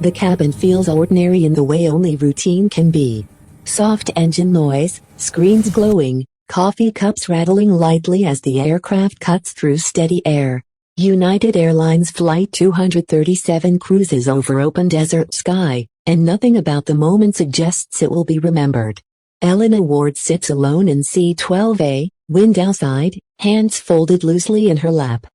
The cabin feels ordinary in the way only routine can be. Soft engine noise, screens glowing, coffee cups rattling lightly as the aircraft cuts through steady air. United Airlines Flight 237 cruises over open desert sky, and nothing about the moment suggests it will be remembered. Elena Ward sits alone in C-12A, wind outside, hands folded loosely in her lap.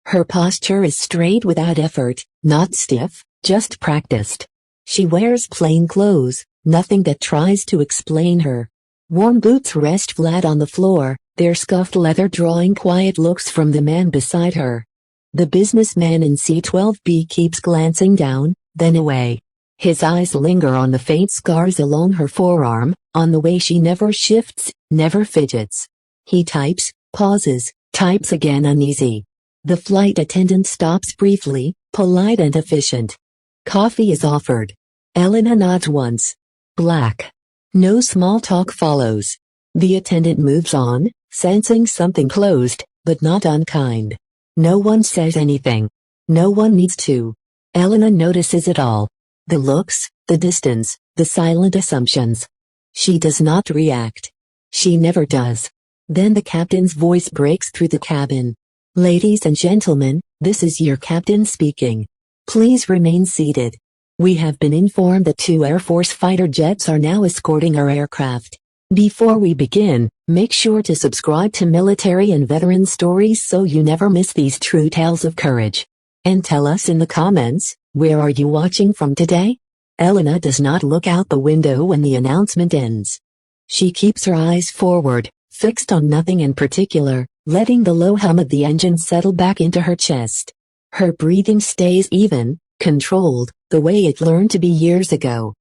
Her posture is straight without effort, not stiff, just practiced. She wears plain clothes, nothing that tries to explain her. Warm boots rest flat on the floor, their scuffed leather drawing quiet looks from the man beside her. The businessman in C-12B keeps glancing down, then away. His eyes linger on the faint scars along her forearm, on the way she never shifts, never fidgets. He types, pauses, types again uneasy. The flight attendant stops briefly, polite and efficient. Coffee is offered. Elena nods once. Black. No small talk follows. The attendant moves on, sensing something closed, but not unkind. No one says anything. No one needs to. Elena notices it all. The looks, the distance, the silent assumptions. She does not react. She never does. Then the captain's voice breaks through the cabin. Ladies and gentlemen, this is your captain speaking. Please remain seated. We have been informed that 2 Air Force fighter jets are now escorting our aircraft. Before we begin, make sure to subscribe to Military and Veteran Stories so you never miss these true tales of courage. And tell us in the comments, where are you watching from today? Elena does not look out the window when the announcement ends. She keeps her eyes forward, fixed on nothing in particular, letting the low hum of the engine settle back into her chest. Her breathing stays even, controlled, the way it learned to be years ago.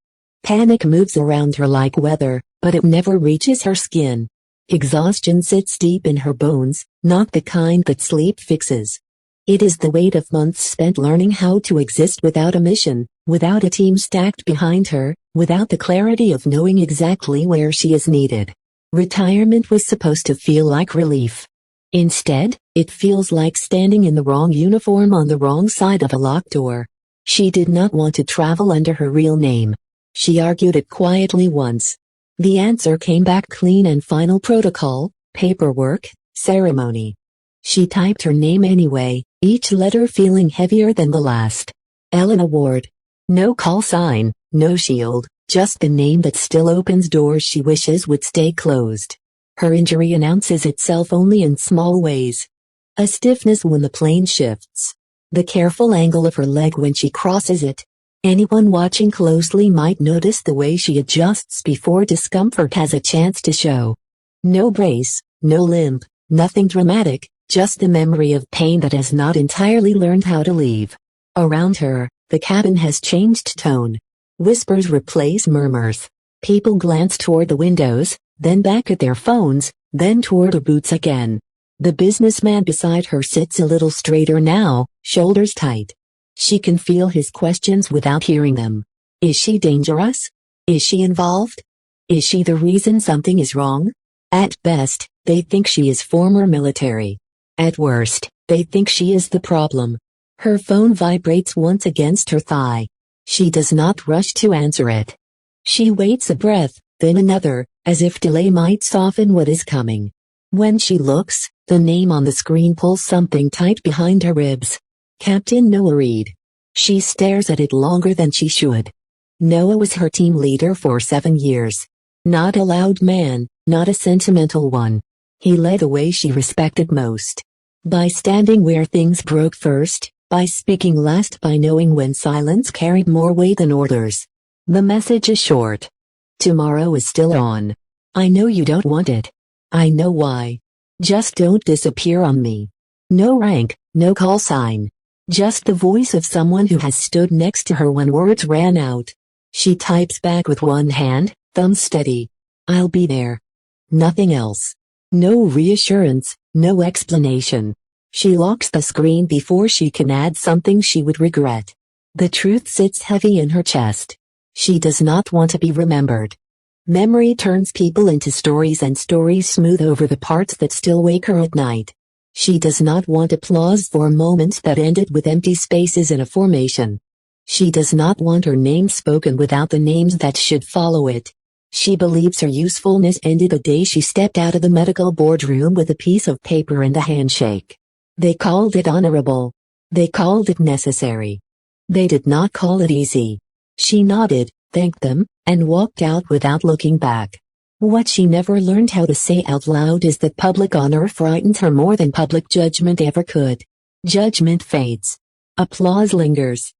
Panic moves around her like weather, but it never reaches her skin. Exhaustion sits deep in her bones, not the kind that sleep fixes. It is the weight of months spent learning how to exist without a mission, without a team stacked behind her, without the clarity of knowing exactly where she is needed. Retirement was supposed to feel like relief. Instead, it feels like standing in the wrong uniform on the wrong side of a locked door. She did not want to travel under her real name. She argued it quietly once. The answer came back clean and final: protocol, paperwork, ceremony. She typed her name anyway, each letter feeling heavier than the last. Elena Ward. No call sign, no shield, just the name that still opens doors she wishes would stay closed. Her injury announces itself only in small ways. A stiffness when the plane shifts. The careful angle of her leg when she crosses it. Anyone watching closely might notice the way she adjusts before discomfort has a chance to show. No brace, no limp, nothing dramatic, just the memory of pain that has not entirely learned how to leave. Around her, the cabin has changed tone. Whispers replace murmurs. People glance toward the windows, then back at their phones, then toward her boots again. The businessman beside her sits a little straighter now, shoulders tight. She can feel his questions without hearing them. Is she dangerous? Is she involved? Is she the reason something is wrong? At best, they think she is former military. At worst, they think she is the problem. Her phone vibrates once against her thigh. She does not rush to answer it. She waits a breath, then another, as if delay might soften what is coming. When she looks, the name on the screen pulls something tight behind her ribs. Captain Noah Reed. She stares at it longer than she should. Noah was her team leader for 7 years. Not a loud man, not a sentimental one. He led the way she respected most. By standing where things broke first, by speaking last, by knowing when silence carried more weight than orders. The message is short. Tomorrow is still on. I know you don't want it. I know why. Just don't disappear on me. No rank, no call sign. Just the voice of someone who has stood next to her when words ran out. She types back with one hand, thumb steady. I'll be there. Nothing else. No reassurance, no explanation. She locks the screen before she can add something she would regret. The truth sits heavy in her chest. She does not want to be remembered. Memory turns people into stories, and stories smooth over the parts that still wake her at night. She does not want applause for moments that ended with empty spaces in a formation. She does not want her name spoken without the names that should follow it. She believes her usefulness ended the day she stepped out of the medical boardroom with a piece of paper and a handshake. They called it honorable. They called it necessary. They did not call it easy. She nodded, thanked them, and walked out without looking back. What she never learned how to say out loud is that public honor frightened her more than public judgment ever could. Judgment fades. Applause lingers.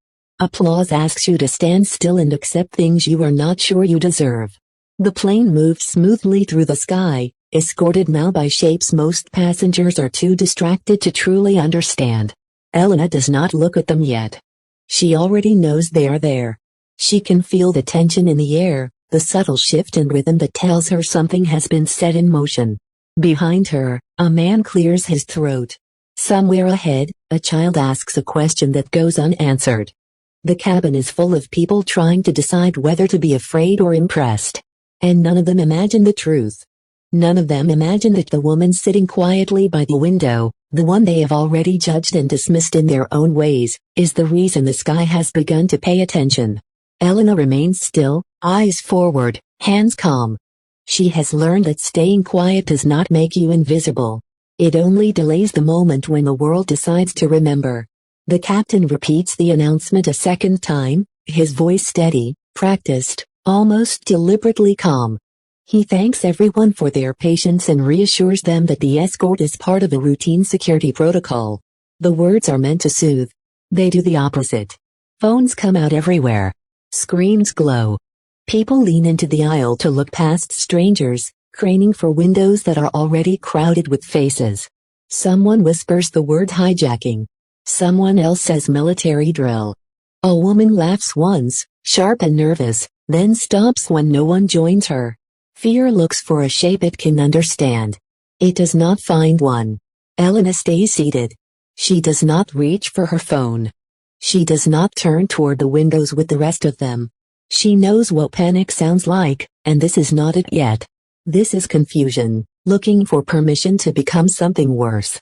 Applause asks you to stand still and accept things you are not sure you deserve. The plane moves smoothly through the sky, escorted now by shapes most passengers are too distracted to truly understand. Elena does not look at them yet. She already knows they are there. She can feel the tension in the air, the subtle shift in rhythm that tells her something has been set in motion. Behind her, a man clears his throat. Somewhere ahead, a child asks a question that goes unanswered. The cabin is full of people trying to decide whether to be afraid or impressed. And none of them imagine the truth. None of them imagine that the woman sitting quietly by the window, the one they have already judged and dismissed in their own ways, is the reason the sky has begun to pay attention. Elena remains still, eyes forward, hands calm. She has learned that staying quiet does not make you invisible. It only delays the moment when the world decides to remember. The captain repeats the announcement a second time, his voice steady, practiced, almost deliberately calm. He thanks everyone for their patience and reassures them that the escort is part of a routine security protocol. The words are meant to soothe. They do the opposite. Phones come out everywhere. Screens glow. People lean into the aisle to look past strangers, craning for windows that are already crowded with faces. Someone whispers the word hijacking. Someone else says military drill. A woman laughs once, sharp and nervous, then stops when no one joins her. Fear looks for a shape it can understand. It does not find one. Elena stays seated. She does not reach for her phone. She does not turn toward the windows with the rest of them. She knows what panic sounds like, and this is not it yet. This is confusion, looking for permission to become something worse.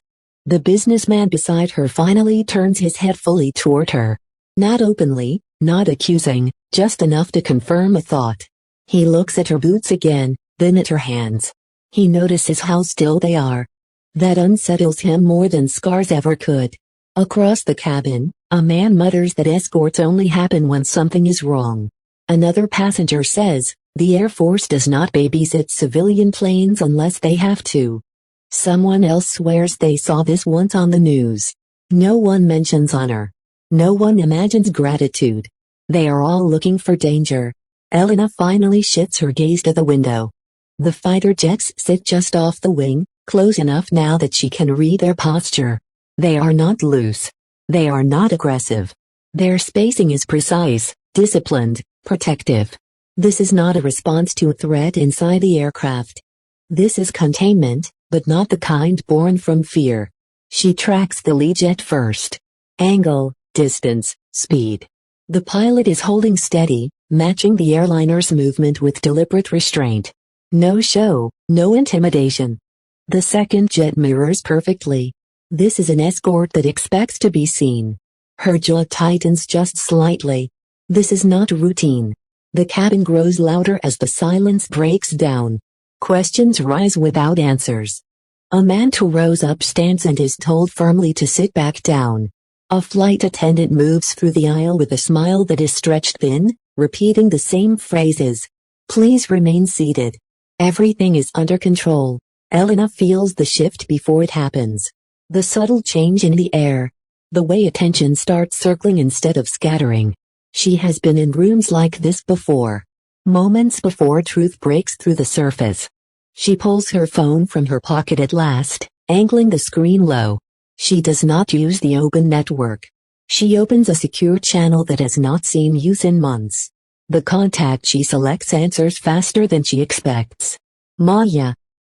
The businessman beside her finally turns his head fully toward her. Not openly, not accusing, just enough to confirm a thought. He looks at her boots again, then at her hands. He notices how still they are. That unsettles him more than scars ever could. Across the cabin, a man mutters that escorts only happen when something is wrong. Another passenger says, the Air Force does not babysit civilian planes unless they have to. Someone else swears they saw this once on the news. No one mentions honor. No one imagines gratitude. They are all looking for danger. Elena finally shifts her gaze to the window. The fighter jets sit just off the wing, close enough now that she can read their posture. They are not loose. They are not aggressive. Their spacing is precise, disciplined, protective. This is not a response to a threat inside the aircraft. This is containment, but not the kind born from fear. She tracks the lead jet first. Angle, distance, speed. The pilot is holding steady, matching the airliner's movement with deliberate restraint. No show, no intimidation. The second jet mirrors perfectly. This is an escort that expects to be seen. Her jaw tightens just slightly. This is not routine. The cabin grows louder as the silence breaks down. Questions rise without answers. A man who rose up stands and is told firmly to sit back down. A flight attendant moves through the aisle with a smile that is stretched thin, repeating the same phrases. Please remain seated. Everything is under control. Elena feels the shift before it happens. The subtle change in the air. The way attention starts circling instead of scattering. She has been in rooms like this before. Moments before truth breaks through the surface. She pulls her phone from her pocket at last, angling the screen low. She does not use the open network. She opens a secure channel that has not seen use in months. The contact she selects answers faster than she expects. Maya.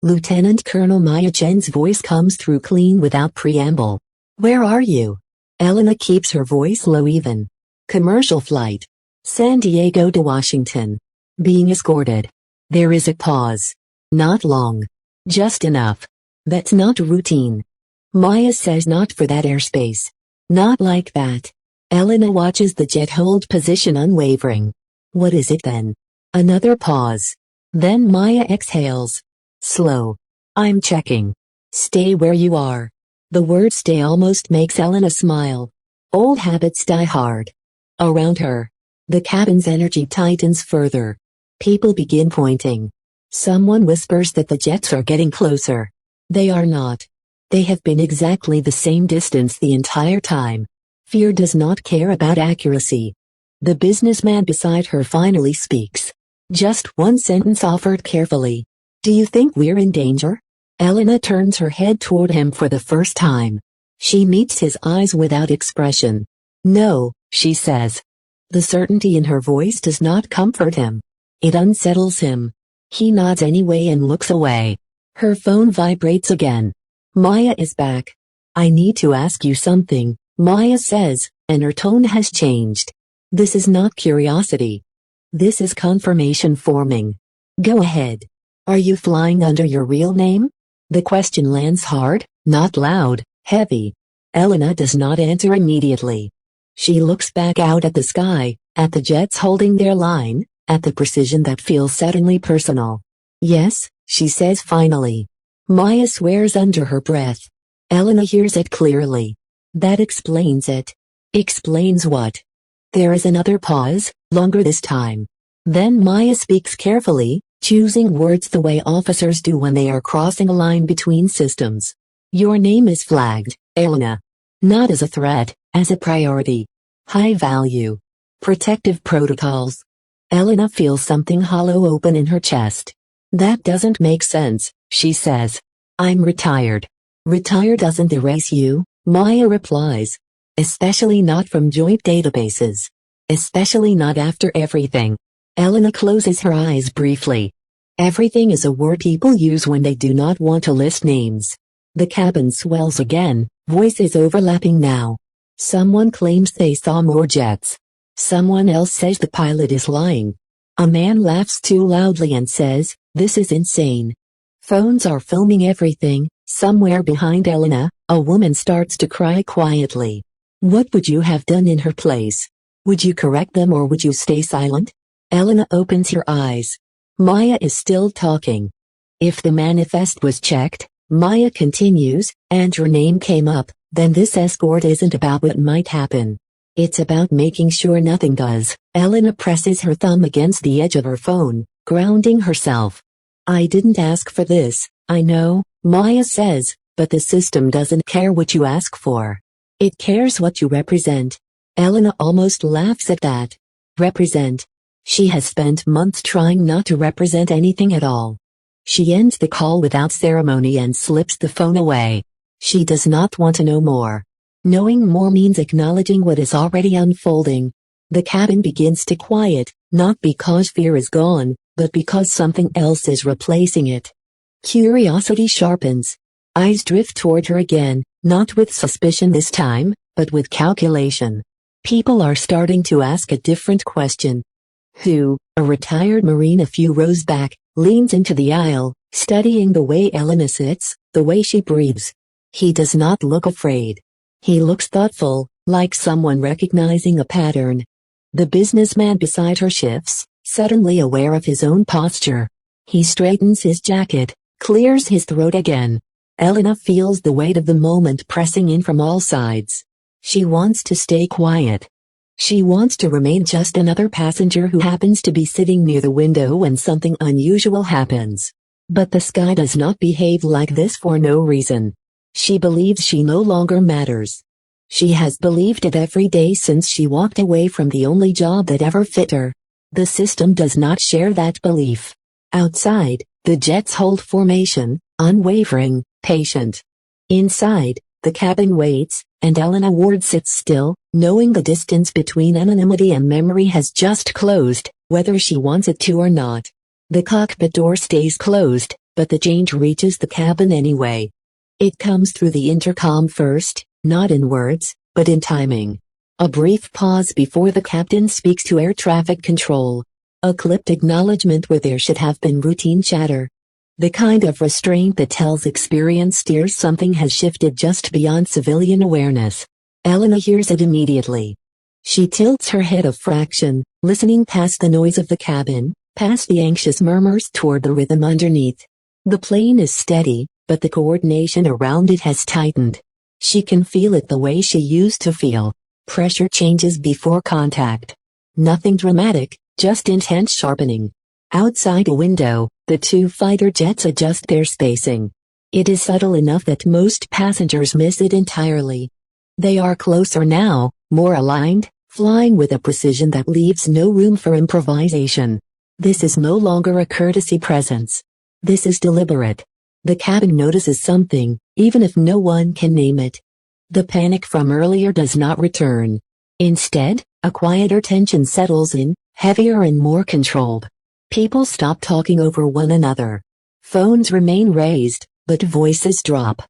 Lieutenant Colonel Maya Chen's voice comes through clean without preamble. Where are you? Elena keeps her voice low even. Commercial flight. San Diego to Washington. Being escorted. There is a pause. Not long. Just enough. That's not routine. Maya says not for that airspace. Not like that. Elena watches the jet hold position unwavering. What is it then? Another pause. Then Maya exhales. Slow. I'm checking. Stay where you are. The word stay almost makes Elena smile. Old habits die hard. Around her, the cabin's energy tightens further. People begin pointing. Someone whispers that the jets are getting closer. They are not. They have been exactly the same distance the entire time. Fear does not care about accuracy. The businessman beside her finally speaks. Just one sentence offered carefully. Do you think we're in danger? Elena turns her head toward him for the first time. She meets his eyes without expression. No, she says. The certainty in her voice does not comfort him. It unsettles him. He nods anyway and looks away. Her phone vibrates again. Maya is back. I need to ask you something, Maya says, and her tone has changed. This is not curiosity. This is confirmation forming. Go ahead. Are you flying under your real name? The question lands hard, not loud, heavy. Elena does not answer immediately. She looks back out at the sky, at the jets holding their line, at the precision that feels suddenly personal. Yes, she says finally. Maya swears under her breath. Elena hears it clearly. That explains it. Explains what? There is another pause, longer this time. Then Maya speaks carefully, choosing words the way officers do when they are crossing a line between systems. Your name is flagged, Elena. Not as a threat, as a priority. High value. Protective protocols. Elena feels something hollow open in her chest. That doesn't make sense, she says. I'm retired. Retire doesn't erase you, Maya replies. Especially not from joint databases. Especially not after everything. Elena closes her eyes briefly. Everything is a word people use when they do not want to list names. The cabin swells again, voices overlapping now. Someone claims they saw more jets. Someone else says the pilot is lying. A man laughs too loudly and says, "This is insane." Phones are filming everything. Somewhere behind Elena, a woman starts to cry quietly. What would you have done in her place? Would you correct them or would you stay silent? Elena opens her eyes. Maya is still talking. If the manifest was checked, Maya continues, and your name came up, then this escort isn't about what might happen. It's about making sure nothing does. Elena presses her thumb against the edge of her phone, grounding herself. I didn't ask for this, I know, Maya says, but the system doesn't care what you ask for. It cares what you represent. Elena almost laughs at that. Represent. She has spent months trying not to represent anything at all. She ends the call without ceremony and slips the phone away. She does not want to know more. Knowing more means acknowledging what is already unfolding. The cabin begins to quiet, not because fear is gone, but because something else is replacing it. Curiosity sharpens. Eyes drift toward her again, not with suspicion this time, but with calculation. People are starting to ask a different question. Who, a retired Marine a few rows back, leans into the aisle, studying the way Elena sits, the way she breathes. He does not look afraid. He looks thoughtful, like someone recognizing a pattern. The businessman beside her shifts, suddenly aware of his own posture. He straightens his jacket, clears his throat again. Elena feels the weight of the moment pressing in from all sides. She wants to stay quiet. She wants to remain just another passenger who happens to be sitting near the window when something unusual happens. But the sky does not behave like this for no reason. She believes she no longer matters. She has believed it every day since she walked away from the only job that ever fit her. The system does not share that belief. Outside, the jets hold formation, unwavering, patient. Inside, the cabin waits, and Elena Ward sits still, knowing the distance between anonymity and memory has just closed, whether she wants it to or not. The cockpit door stays closed, but the change reaches the cabin anyway. It comes through the intercom first, not in words, but in timing. A brief pause before the captain speaks to air traffic control. A clipped acknowledgement where there should have been routine chatter. The kind of restraint that tells experience steers something has shifted just beyond civilian awareness. Elena hears it immediately. She tilts her head a fraction, listening past the noise of the cabin, past the anxious murmurs toward the rhythm underneath. The plane is steady, but the coordination around it has tightened. She can feel it the way she used to feel. Pressure changes before contact. Nothing dramatic, just intense sharpening. Outside a window, the two fighter jets adjust their spacing. It is subtle enough that most passengers miss it entirely. They are closer now, more aligned, flying with a precision that leaves no room for improvisation. This is no longer a courtesy presence. This is deliberate. The cabin notices something, even if no one can name it. The panic from earlier does not return. Instead, a quieter tension settles in, heavier and more controlled. People stop talking over one another. Phones remain raised, but voices drop.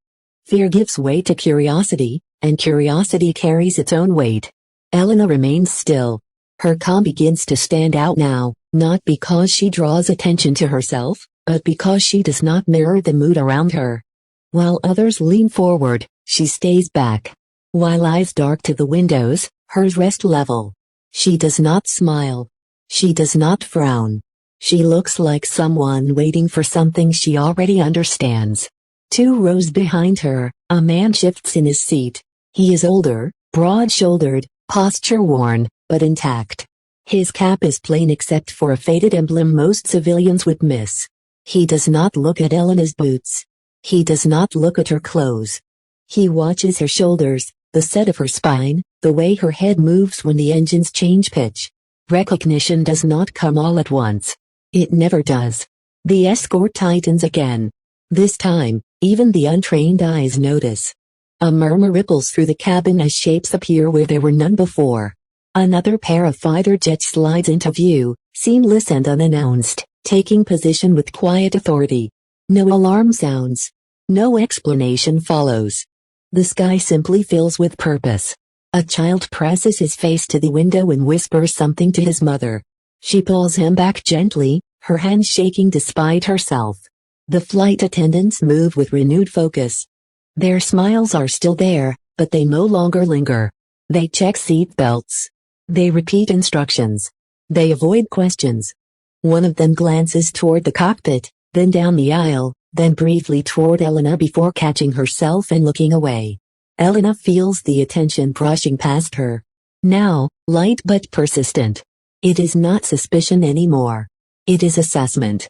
Fear gives way to curiosity, and curiosity carries its own weight. Elena remains still. Her calm begins to stand out now, not because she draws attention to herself, but because she does not mirror the mood around her. While others lean forward, she stays back. While eyes dart to the windows, hers rest level. She does not smile. She does not frown. She looks like someone waiting for something she already understands. 2 rows behind her, a man shifts in his seat. He is older, broad-shouldered, posture-worn, but intact. His cap is plain except for a faded emblem most civilians would miss. He does not look at Elena's boots. He does not look at her clothes. He watches her shoulders, the set of her spine, the way her head moves when the engines change pitch. Recognition does not come all at once. It never does. The escort tightens again. This time, even the untrained eyes notice. A murmur ripples through the cabin as shapes appear where there were none before. Another pair of fighter jets slides into view, seamless and unannounced, taking position with quiet authority. No alarm sounds. No explanation follows. The sky simply fills with purpose. A child presses his face to the window and whispers something to his mother. She pulls him back gently, her hands shaking despite herself. The flight attendants move with renewed focus. Their smiles are still there, but they no longer linger. They check seat belts. They repeat instructions. They avoid questions. One of them glances toward the cockpit, then down the aisle, then briefly toward Elena before catching herself and looking away. Elena feels the attention brushing past her. Now, light but persistent. It is not suspicion anymore. It is assessment.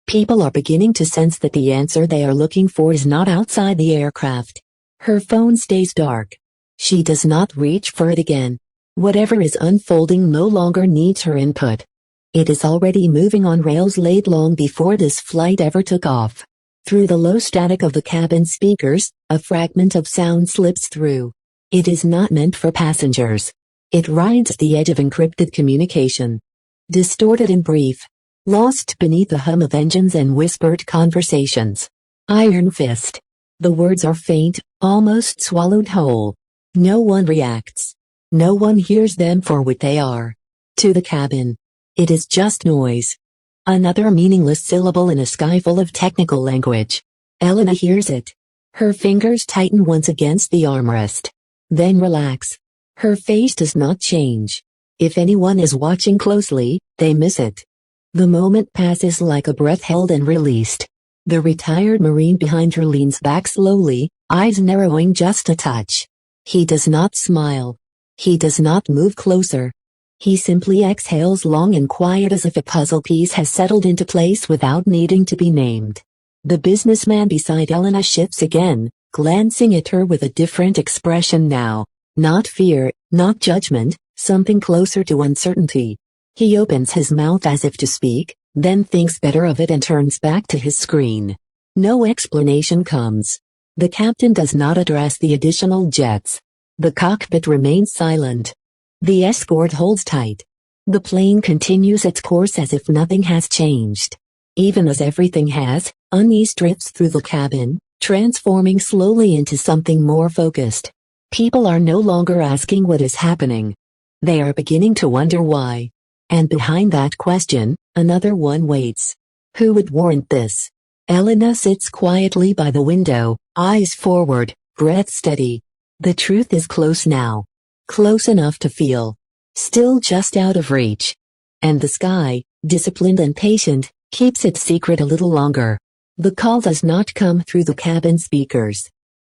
People are beginning to sense that the answer they are looking for is not outside the aircraft. Her phone stays dark. She does not reach for it again. Whatever is unfolding no longer needs her input. It is already moving on rails laid long before this flight ever took off. Through the low static of the cabin speakers, a fragment of sound slips through. It is not meant for passengers. It rides the edge of encrypted communication. Distorted and brief. Lost beneath the hum of engines and whispered conversations. Iron fist. The words are faint, almost swallowed whole. No one reacts. No one hears them for what they are. To the cabin. It is just noise. Another meaningless syllable in a sky full of technical language. Elena hears it. Her fingers tighten once against the armrest. Then relax. Her face does not change. If anyone is watching closely, they miss it. The moment passes like a breath held and released. The retired Marine behind her leans back slowly, eyes narrowing just a touch. He does not smile. He does not move closer. He simply exhales long and quiet as if a puzzle piece has settled into place without needing to be named. The businessman beside Elena shifts again, glancing at her with a different expression now. Not fear, not judgment, something closer to uncertainty. He opens his mouth as if to speak, then thinks better of it and turns back to his screen. No explanation comes. The captain does not address the additional jets. The cockpit remains silent. The escort holds tight. The plane continues its course as if nothing has changed. Even as everything has, unease drifts through the cabin, transforming slowly into something more focused. People are no longer asking what is happening. They are beginning to wonder why. And behind that question, another one waits. Who would warrant this? Elena sits quietly by the window, eyes forward, breath steady. The truth is close now. Close enough to feel. still just out of reach. And the sky, disciplined and patient, keeps its secret a little longer. The call does not come through the cabin speakers.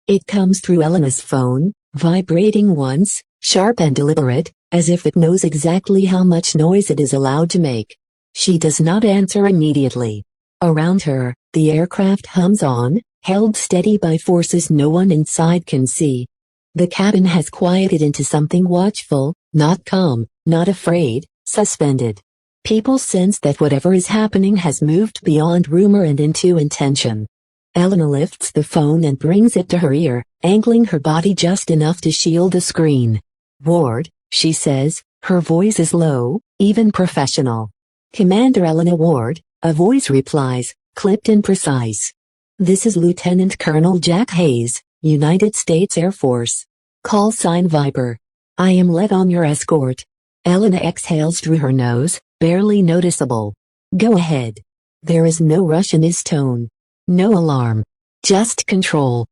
It comes through Elena's phone, vibrating once, sharp and deliberate, as if it knows exactly how much noise it is allowed to make. She does not answer immediately. Around her, the aircraft hums on, held steady by forces no one inside can see. The cabin has quieted into something watchful, not calm, not afraid, suspended. People sense that whatever is happening has moved beyond rumor and into intention. Elena lifts the phone and brings it to her ear, angling her body just enough to shield the screen. "Ward," she says, her voice is low, even professional. "Commander Elena Ward," a voice replies, clipped and precise. "This is Lieutenant Colonel Jack Hayes, United States Air Force. Call sign Viper. I am led on your escort." Elena exhales through her nose, barely noticeable. "Go ahead." There is no rush in his tone. No alarm. Just control.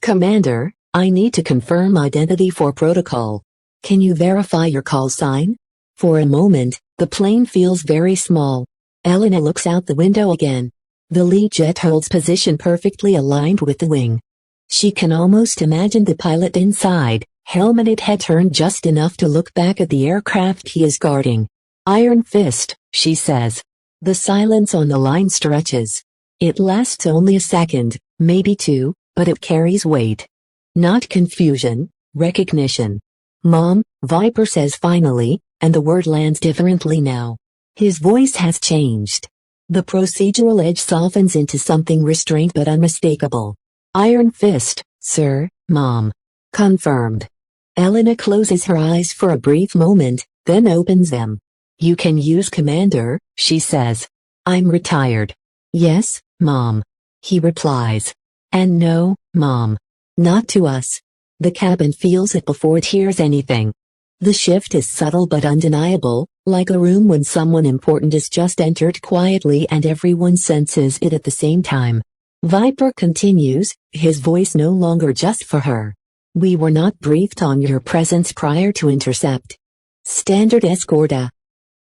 "Commander, I need to confirm identity for protocol. Can you verify your call sign?" For a moment, the plane feels very small. Elena looks out the window again. The lead jet holds position perfectly aligned with the wing. She can almost imagine the pilot inside, helmeted head turned just enough to look back at the aircraft he is guarding. "Iron Fist," she says. The silence on the line stretches. It lasts only a second, maybe two, but it carries weight. Not confusion, recognition. "Mom," Viper says finally, and the word lands differently now. His voice has changed. The procedural edge softens into something restrained but unmistakable. "Iron Fist, sir, Mom." "Confirmed." Elena closes her eyes for a brief moment, then opens them. "You can use Commander," she says. "I'm retired." "Yes, Mom," he replies. "And no, Mom. Not to us." The cabin feels it before it hears anything. The shift is subtle but undeniable, like a room when someone important has just entered quietly and everyone senses it at the same time. Viper continues, his voice no longer just for her. "We were not briefed on your presence prior to intercept. Standard escorta."